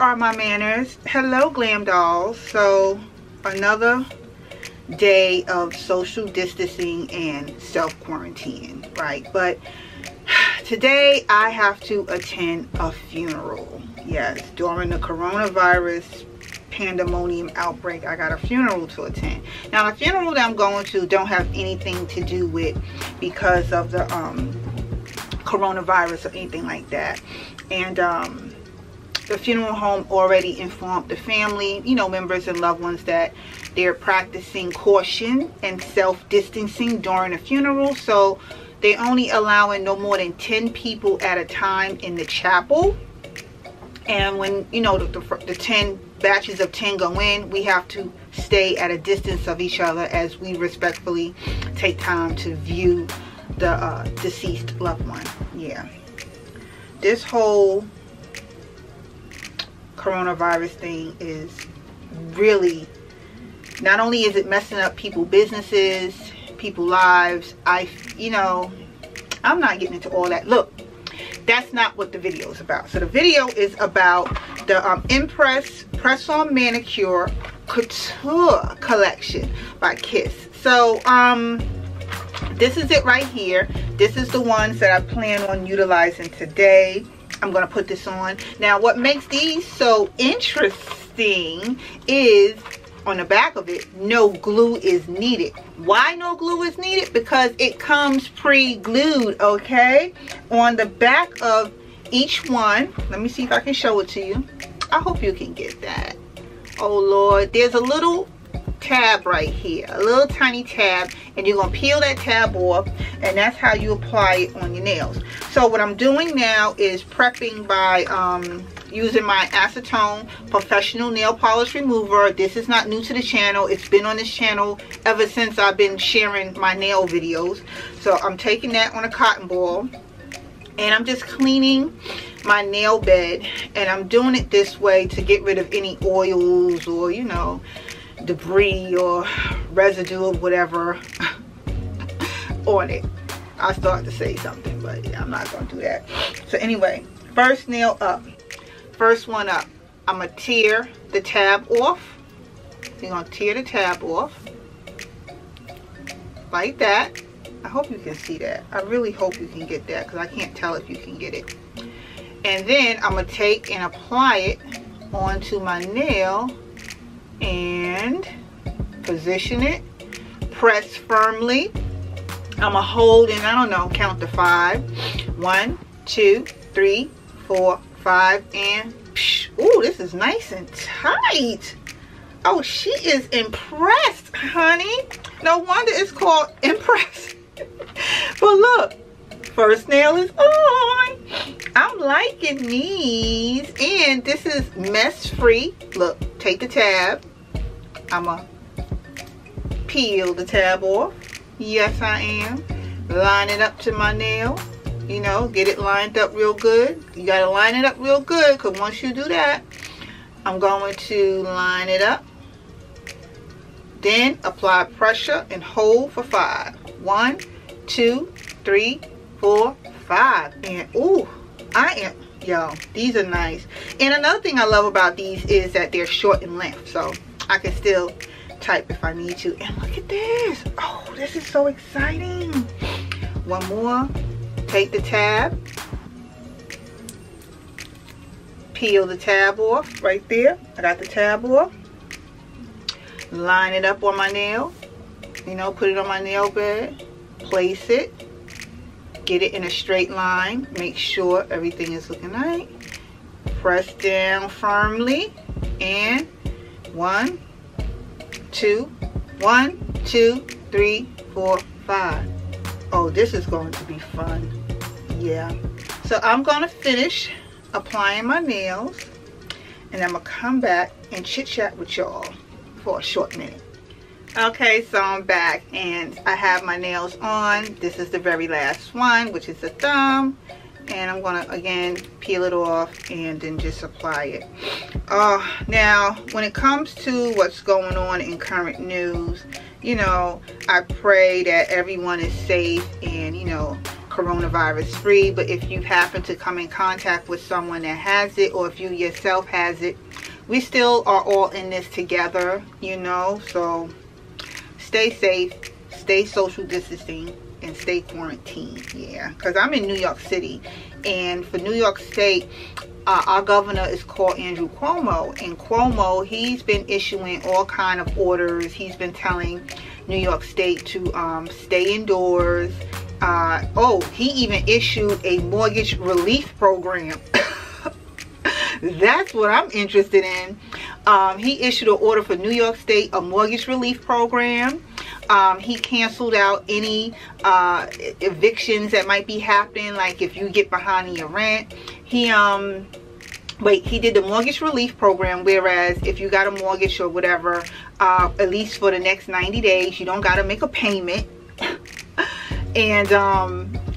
are my manners. Hello, glam dolls. So another day of social distancing and self-quarantine, right? But today I have to attend a funeral. Yes, during the coronavirus pandemonium outbreak, I got a funeral to attend. Now the funeral that I'm going to don't have anything to do with because of the coronavirus or anything like that. And the funeral home already informed the family, you know, members and loved ones, that they're practicing caution and self-distancing during the funeral. So they're only allowing no more than 10 people at a time in the chapel. And when, you know, the 10 batches of 10 go in, we have to stay at a distance of each other as we respectfully take time to view the deceased loved one. Yeah. This whole coronavirus thing is really, not only is it messing up people's businesses, people's lives, you know, I'm not getting into all that. Look, that's not what the video is about. So the video is about the Impress Press-On Manicure Couture collection by Kiss. So this is it right here. This is the ones that I plan on utilizing today. I'm going to put this on. Now what makes these so interesting is on the back of it, no glue is needed. Why no glue is needed? Because it comes pre-glued, okay? On the back of each one, let me see if I can show it to you. I hope you can get that. Oh Lord, there's a little tab right here, a little tiny tab, and you're gonna peel that tab off, and that's how you apply it on your nails. So what I'm doing now is prepping by using my acetone professional nail polish remover. This is not new to the channel. It's been on this channel ever since I've been sharing my nail videos. So I'm taking that on a cotton ball and I'm just cleaning my nail bed, and I'm doing it this way to get rid of any oils or, you know, debris or residue or whatever on it. I started to say something, but yeah, I'm not gonna do that. So anyway, first nail up, first one up, I'm gonna tear the tab off. You're gonna tear the tab off like that. I hope you can see that. I really hope you can get that, because I can't tell if you can get it. And then I'm gonna take and apply it onto my nail and position it, press firmly. I'm gonna hold and, I don't know, count to 5. 1, 2, 3, 4, 5, and ooh, this is nice and tight. Oh, she is impressed, honey. No wonder it's called Impress. But look, first nail is on. I'm liking these, and this is mess free. Look, take the tab. I'm gonna peel the tab off. Yes, I am. Line it up to my nail. You know, get it lined up real good. You gotta line it up real good, because once you do that, I'm going to line it up. Then apply pressure and hold for 5. 1, 2, 3, 4, 5. And ooh, yo, these are nice. And another thing I love about these is that they're short in length, so I can still type if I need to. And look at this. Oh, this is so exciting. One more. Take the tab, peel the tab off right there. I got the tab off. Line it up on my nail. You know, put it on my nail bed. Place it. Get it in a straight line. Make sure everything is looking right. Press down firmly. And 1, 2, 1, 2, 3, 4, 5. Oh, this is going to be fun. Yeah. So I'm going to finish applying my nails, and I'm going to come back and chit chat with y'all for a short minute. Okay, so I'm back and I have my nails on. This is the very last one, which is the thumb. And I'm going to, again, peel it off and then just apply it. Now, when it comes to what's going on in current news, you know, I pray that everyone is safe and, you know, coronavirus free. But if you happen to come in contact with someone that has it, or if you yourself has it, we still are all in this together, you know. So stay safe, stay social distancing, and stay quarantined. Yeah, because I'm in New York City, and for New York State, our governor is called Andrew Cuomo, and Cuomo, he's been issuing all kind of orders. He's been telling New York State to stay indoors. Oh, he even issued a mortgage relief program. That's what I'm interested in. He issued an order for New York State, a mortgage relief program. He canceled out any evictions that might be happening, like if you get behind in your rent. He did the mortgage relief program, whereas if you got a mortgage or whatever, at least for the next 90 days, you don't got to make a payment. And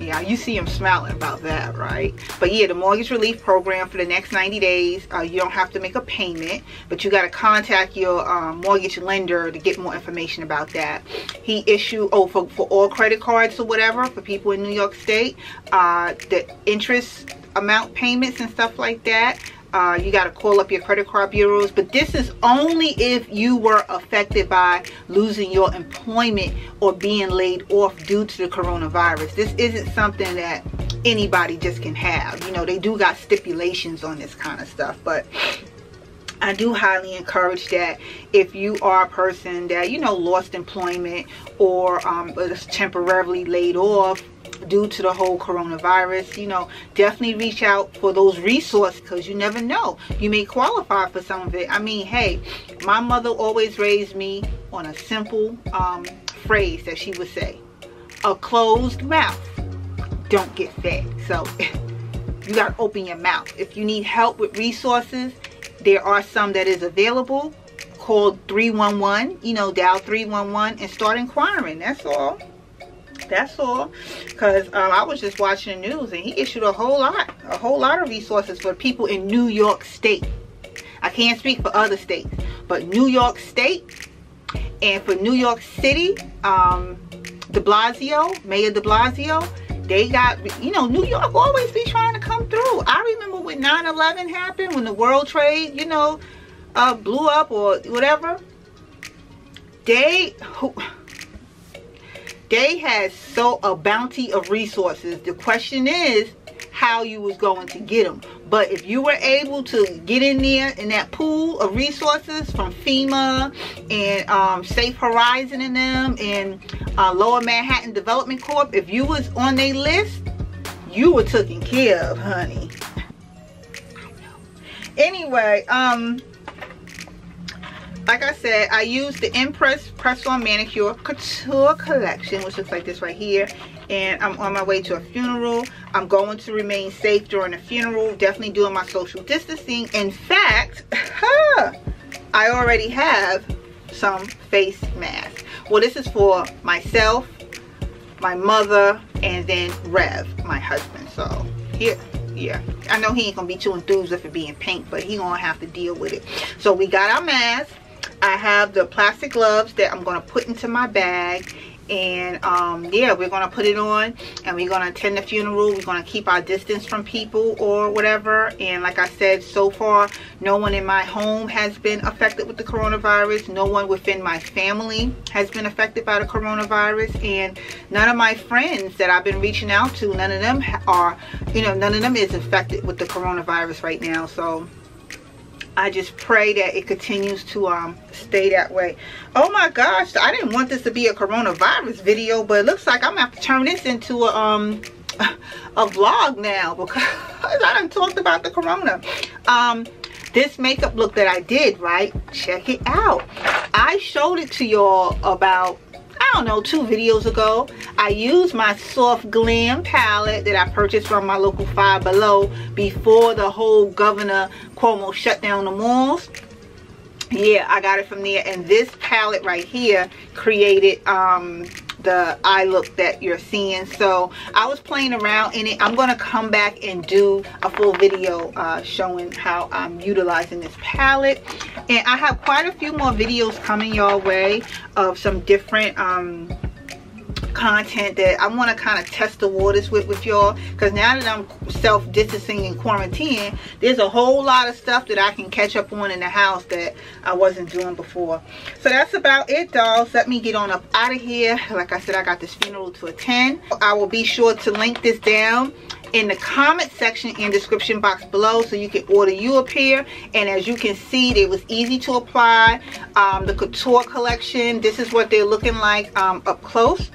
yeah, you see him smiling about that, right? But yeah, the mortgage relief program for the next 90 days, you don't have to make a payment, but you got to contact your mortgage lender to get more information about that. He issued, for all credit cards or whatever, for people in New York State, the interest amount payments and stuff like that, you got to call up your credit card bureaus. But this is only if you were affected by losing your employment or being laid off due to the coronavirus. This isn't something that anybody just can have. You know, they do got stipulations on this kind of stuff, but I do highly encourage that if you are a person that, you know, lost employment or is temporarily laid off due to the whole coronavirus, you know, definitely reach out for those resources, because you never know, you may qualify for some of it. I mean, hey, my mother always raised me on a simple phrase that she would say: a closed mouth don't get fed. So you got to open your mouth. If you need help with resources, there are some that is available. Call 311, you know, dial 311 and start inquiring. That's all. That's all. Because I was just watching the news, and he issued a whole lot of resources for people in New York State. I can't speak for other states, but New York State, and for New York City, de Blasio, Mayor de Blasio, they got, you know, New York always be trying to come through. I remember when 9/11 happened, when the World Trade, you know, blew up or whatever. They had a bounty of resources. The question is how you was going to get them. But if you were able to get in there in that pool of resources from FEMA and Safe Horizon and them and Lower Manhattan Development Corp, if you was on their list, you were taken care of, honey. Anyway, like I said, I used the Impress Press-On Manicure Couture collection, which looks like this right here. And I'm on my way to a funeral. I'm going to remain safe during the funeral. Definitely doing my social distancing. In fact, I already have some face masks. Well, this is for myself, my mother, and then Rev, my husband. So here. Yeah, I know he ain't gonna be too enthused with it being pink, but he gonna have to deal with it. So we got our masks. I have the plastic gloves that I'm gonna put into my bag, and yeah, we're gonna put it on, and we're gonna attend the funeral. We're gonna keep our distance from people or whatever. And like I said, so far no one in my home has been affected with the coronavirus. No one within my family has been affected by the coronavirus, and none of my friends that I've been reaching out to, none of them are, you know, none of them is affected with the coronavirus right now. So I just pray that it continues to stay that way. Oh my gosh, I didn't want this to be a coronavirus video, but it looks like I'm gonna have to turn this into a vlog now, because I done talked about the corona. This makeup look that I did, right? Check it out. I showed it to y'all about, I don't know, 2 videos ago. I used my soft glam palette that I purchased from my local Five Below before the whole Governor Cuomo shut down the malls. Yeah, I got it from there. And this palette right here created the eye look that you're seeing. So I was playing around in it. I'm going to come back and do a full video showing how I'm utilizing this palette. And I have quite a few more videos coming your way of some different content that I want to kind of test the waters with y'all, because now that I'm self-distancing and quarantining, there's a whole lot of stuff that I can catch up on in the house that I wasn't doing before. So that's about it, dolls. Let me get on up out of here. Like I said, I got this funeral to attend. I will be sure to link this down in the comment section and description box below, so you can order you a pair. And as you can see, they was easy to apply. The Couture collection, this is what they're looking like up close.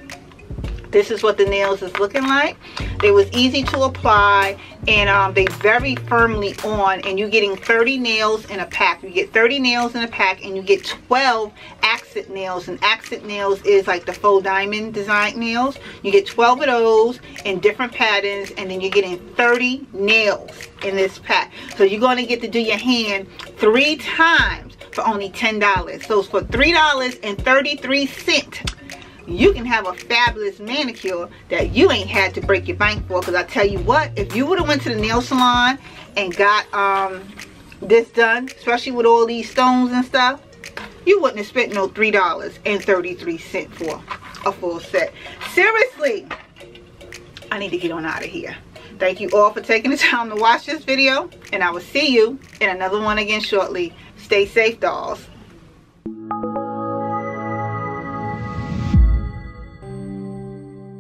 This is what the nails is looking like. They was easy to apply, and they very firmly on, and you're getting 30 nails in a pack. You get 30 nails in a pack, and you get 12 accent nails. And accent nails is like the faux diamond design nails. You get 12 of those in different patterns, and then you're getting 30 nails in this pack. So you're going to get to do your hand 3 times for only $10. So for $3.33, you can have a fabulous manicure that you ain't had to break your bank for. Because I tell you what, if you would have went to the nail salon and got this done, especially with all these stones and stuff, you wouldn't have spent no $3.33 for a full set. Seriously, I need to get on out of here. Thank you all for taking the time to watch this video, and I will see you in another one again shortly. Stay safe, dolls.